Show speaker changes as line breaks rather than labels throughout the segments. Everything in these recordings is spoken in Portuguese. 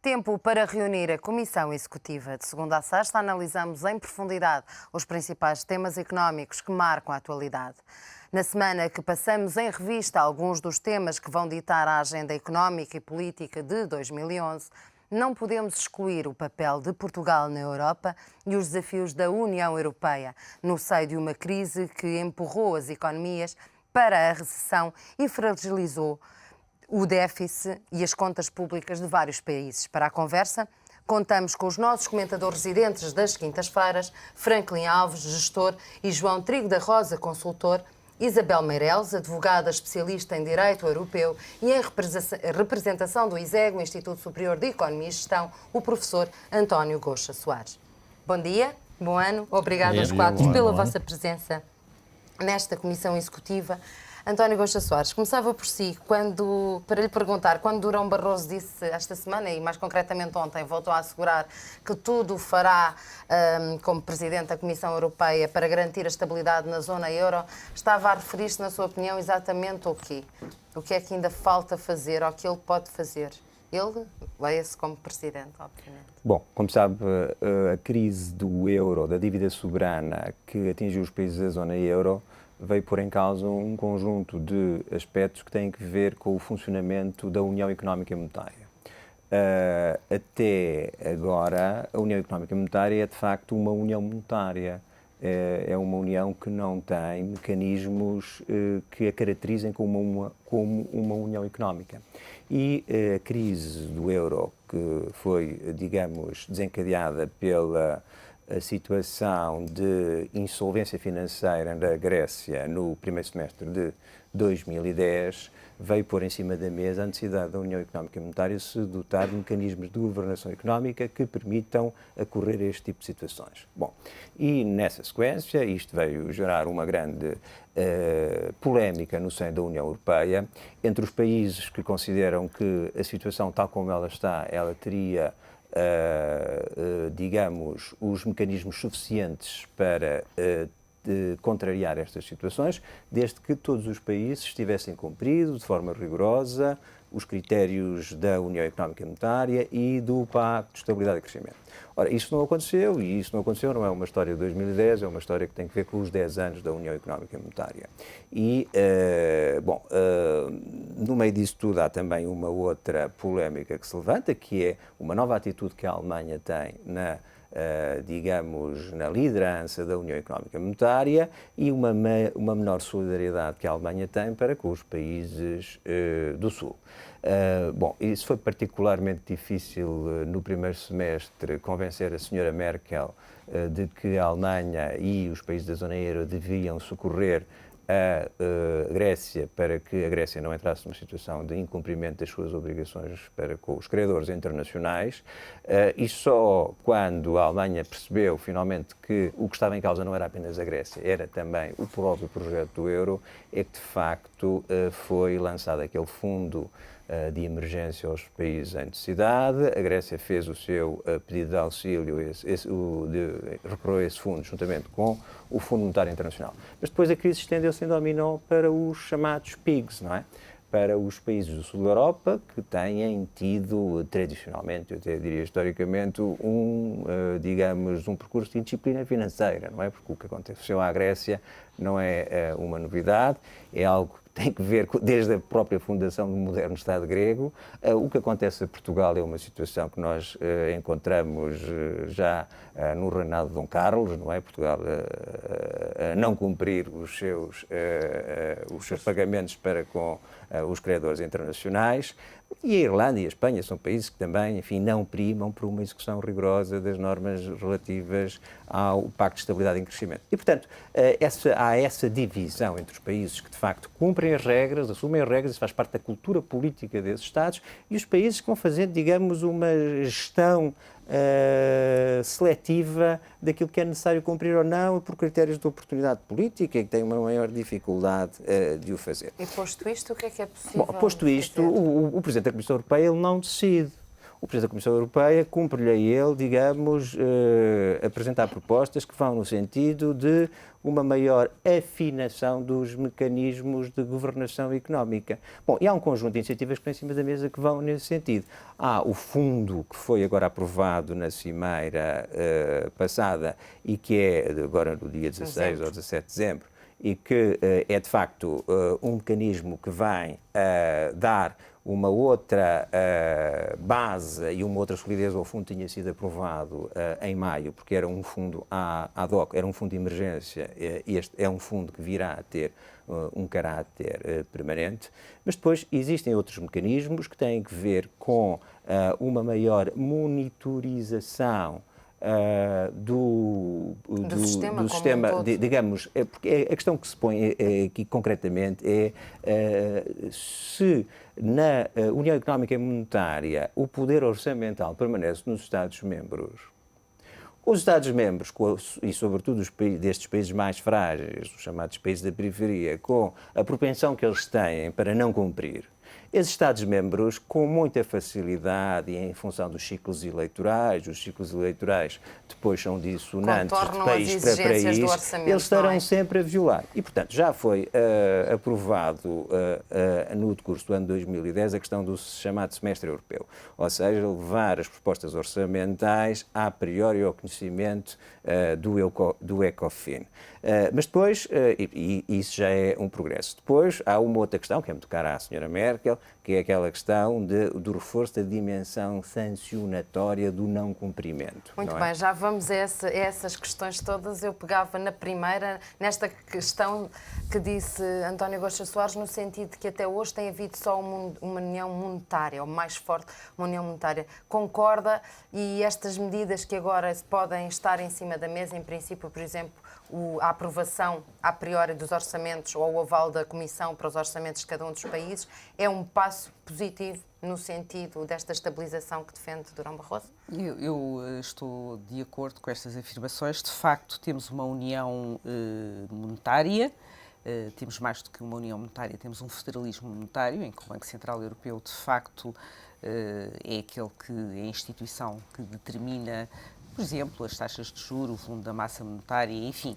Tempo para reunir a Comissão Executiva. De segunda a sexta, analisamos em profundidade os principais temas económicos que marcam a atualidade. Na semana que passamos em revista alguns dos temas que vão ditar a agenda económica e política de 2011, não podemos excluir o papel de Portugal na Europa e os desafios da União Europeia, no seio de uma crise que empurrou as economias para a recessão e fragilizou o déficit e as contas públicas de vários países. Para a conversa, contamos com os nossos comentadores residentes das quintas-feiras, Franklin Alves, gestor, e João Trigo da Rosa, consultor, Isabel Meireles, advogada especialista em Direito Europeu e em representação do ISEG, o Instituto Superior de Economia e Gestão, o professor António Goxa Soares. Bom dia, bom ano, obrigado aos quatro pela vossa presença nesta Comissão Executiva. António Goxa Soares, começava por si, para lhe perguntar, quando Durão Barroso disse esta semana, e mais concretamente ontem, voltou a assegurar que tudo fará como Presidente da Comissão Europeia para garantir a estabilidade na zona euro, estava a referir-se, na sua opinião, exatamente o quê? O que é que ainda falta fazer, ou que ele pode fazer? Ele leia-se como Presidente, obviamente.
Bom, como sabe, a crise do euro, da dívida soberana que atingiu os países da zona euro, veio pôr em causa um conjunto de aspectos que têm que ver com o funcionamento da União Económica e Monetária. Até agora, a União Económica e Monetária é, de facto, uma união monetária. É uma união que não tem mecanismos que a caracterizem como uma união económica. E a crise do euro, que foi, digamos, desencadeada pela a situação de insolvência financeira da Grécia no primeiro semestre de 2010 veio pôr em cima da mesa a necessidade da União Económica e Monetária se dotar de mecanismos de governação económica que permitam acorrer a este tipo de situações. Bom, e nessa sequência isto veio gerar uma grande polémica no seio da União Europeia entre os países que consideram que a situação tal como ela está, ela teria digamos, os mecanismos suficientes para contrariar estas situações, desde que todos os países tivessem cumprido de forma rigorosa os critérios da União Económica e Monetária e do Pacto de Estabilidade e Crescimento. Ora, isso não aconteceu, e isso não é uma história de 2010, é uma história que tem que ver com os 10 anos da União Económica e Monetária. E, no meio disso tudo há também uma outra polémica que se levanta, que é uma nova atitude que a Alemanha tem digamos, na liderança da União Económica e Monetária e uma menor solidariedade que a Alemanha tem para com os países do Sul. Bom, isso foi particularmente difícil no primeiro semestre, convencer a senhora Merkel de que a Alemanha e os países da zona euro deviam socorrer a Grécia para que a Grécia não entrasse numa situação de incumprimento das suas obrigações para com os credores internacionais, e só quando a Alemanha percebeu finalmente que o que estava em causa não era apenas a Grécia, era também o próprio projeto do euro, é que de facto foi lançado aquele fundo de emergência aos países em necessidade. A Grécia fez o seu pedido de auxílio, recorreu a esse fundo juntamente com o Fundo Monetário Internacional. Mas depois a crise estendeu-se em dominó para os chamados PIGS, não é? Para os países do sul da Europa, que têm tido tradicionalmente, eu até diria historicamente, digamos, um percurso de indisciplina financeira, não é? Porque o que aconteceu à Grécia não é uma novidade, é algo tem que ver desde a própria fundação do moderno Estado grego. O que acontece a Portugal é uma situação que nós encontramos já no reinado de Dom Carlos, não é? Portugal a não cumprir os seus pagamentos para com os credores internacionais. E a Irlanda e a Espanha são países que também, enfim, não primam por uma execução rigorosa das normas relativas ao Pacto de Estabilidade e Crescimento. E, portanto, há essa divisão entre os países que, de facto, cumprem as regras, assumem as regras, isso faz parte da cultura política desses Estados, e os países que vão fazer, digamos, uma gestão seletiva daquilo que é necessário cumprir ou não por critérios de oportunidade política e que têm uma maior dificuldade de o fazer.
E posto isto, o que é possível?
Bom, posto isto, o Presidente da Comissão Europeia ele não decide. o Presidente da Comissão Europeia cumpre-lhe a ele, digamos, apresentar propostas que vão no sentido de uma maior afinação dos mecanismos de governação económica. Bom, e há um conjunto de iniciativas que estão em cima da mesa que vão nesse sentido. Há o fundo que foi agora aprovado na cimeira passada e que é agora no dia 16 ou 17 de dezembro, e que é de facto um mecanismo que vai dar uma outra base e uma outra solidez ao fundo. Tinha sido aprovado em maio, porque era um fundo ad hoc, era um fundo de emergência. Este é um fundo que virá a ter um caráter permanente, mas depois existem outros mecanismos que têm que ver com uma maior monitorização do sistema, digamos, porque a questão que se põe aqui concretamente é se na União Económica e Monetária o poder orçamental permanece nos Estados-membros. Os Estados-membros, e sobretudo destes países mais frágeis, os chamados países da periferia, com a propensão que eles têm para não cumprir, esses Estados-membros, com muita facilidade e em função dos ciclos eleitorais, os ciclos eleitorais depois são dissonantes de país para país, eles estarão sempre a violar. E, portanto, já foi aprovado no decurso do ano 2010 a questão do chamado semestre europeu, ou seja, levar as propostas orçamentais a priori ao conhecimento do ECOFIN. Mas depois, e isso já é um progresso. Depois há uma outra questão, que é muito cara à Sra. Merkel, que é aquela questão do reforço da dimensão sancionatória do não cumprimento.
Muito
não
bem,
é?
já vamos a essas questões todas. Eu pegava na primeira, nesta questão que disse António Gosta Soares, no sentido de que até hoje tem havido só uma união monetária, ou mais forte, uma união monetária. Concorda? E estas medidas que agora podem estar em cima da mesa, em princípio, por exemplo, a aprovação a priori dos orçamentos ou o aval da Comissão para os orçamentos de cada um dos países, é um passo positivo no sentido desta estabilização que defende Durão Barroso?
Eu estou de acordo com estas afirmações. De facto, temos uma união monetária, temos mais do que uma união monetária, temos um federalismo monetário, em que o Banco Central Europeu, de facto, é aquele que é a instituição que determina, por exemplo, as taxas de juros, o volume da massa monetária, enfim,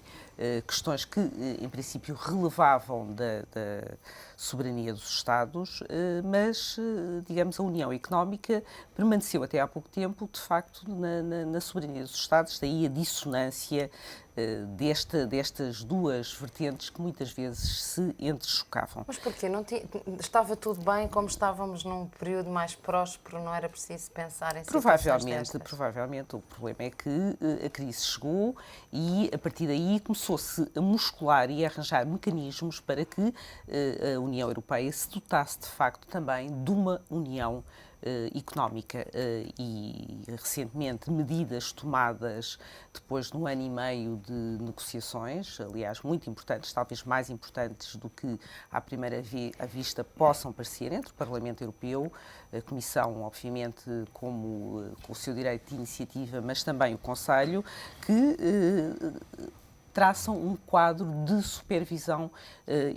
questões que, em princípio, relevavam da soberania dos Estados, mas, digamos, a União Económica permaneceu até há pouco tempo, de facto, na soberania dos Estados, daí a dissonância destas duas vertentes que muitas vezes se entrechocavam.
Mas porquê? Estava tudo bem como estávamos num período mais próspero, não era preciso pensar em situações destas?
Provavelmente. O problema é que a crise chegou e, a partir daí, começou-se a muscular e a arranjar mecanismos para que a União Europeia se dotasse, de facto, também de uma união económica e, recentemente, medidas tomadas depois de um ano e meio de negociações, aliás, muito importantes, talvez mais importantes do que à primeira vista possam parecer, entre o Parlamento Europeu, a Comissão, obviamente, com o seu direito de iniciativa, mas também o Conselho, que traçam um quadro de supervisão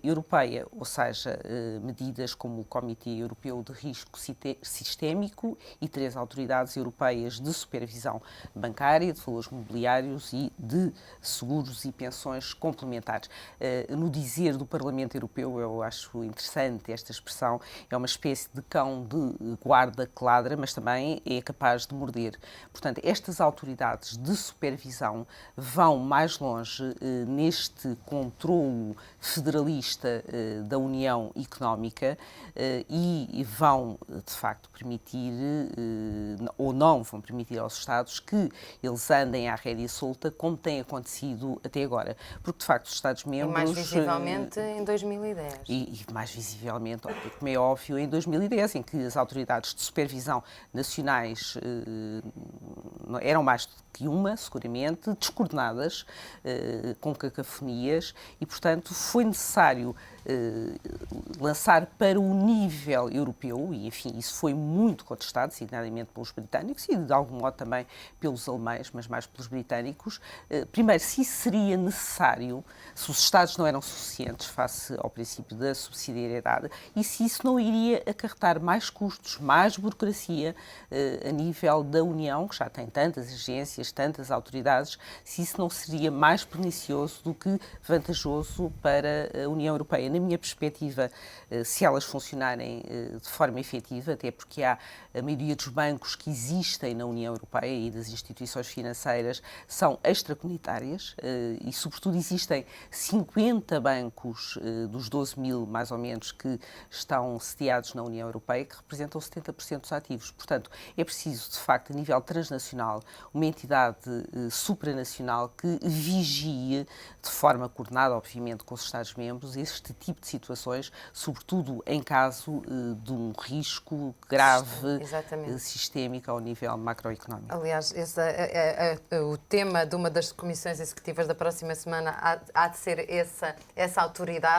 europeia, ou seja, medidas como o Comitê Europeu de Risco Sistémico e 3 autoridades europeias de supervisão bancária, de valores mobiliários e de seguros e pensões complementares. No dizer do Parlamento Europeu, eu acho interessante esta expressão, é uma espécie de cão de guarda que ladra, mas também é capaz de morder. Portanto, estas autoridades de supervisão vão mais longe neste controlo federalista da União Económica e vão, de facto, permitir, ou não vão permitir aos Estados que eles andem à rédea solta, como tem acontecido até agora. Porque, de facto, os Estados-membros...
E mais visivelmente em 2010.
E mais visivelmente, como é óbvio, em 2010, em que as autoridades de supervisão nacionais eram mais que uma, seguramente, descoordenadas, com cacofonias e, portanto, foi necessário lançar para o nível europeu, e enfim, isso foi muito contestado, designadamente pelos britânicos e de algum modo também pelos alemães, mas mais pelos britânicos. Primeiro, se isso seria necessário, se os Estados não eram suficientes face ao princípio da subsidiariedade e se isso não iria acarretar mais custos, mais burocracia a nível da União, que já tem tantas agências, tantas autoridades, se isso não seria mais pernicioso do que vantajoso para a União Europeia. Na minha perspectiva, se elas funcionarem de forma efetiva, até porque há a maioria dos bancos que existem na União Europeia e das instituições financeiras são extracomunitárias e, sobretudo, existem 50 bancos dos 12 mil, mais ou menos, que estão sediados na União Europeia, que representam 70% dos ativos. Portanto, é preciso, de facto, a nível transnacional, uma entidade supranacional que vigie de forma coordenada, obviamente, com os Estados-membros, este tipo de situações, sobretudo em caso de um risco grave, sistémico ao nível macroeconómico.
Aliás, o tema de uma das comissões executivas da próxima semana há de ser essa autoridade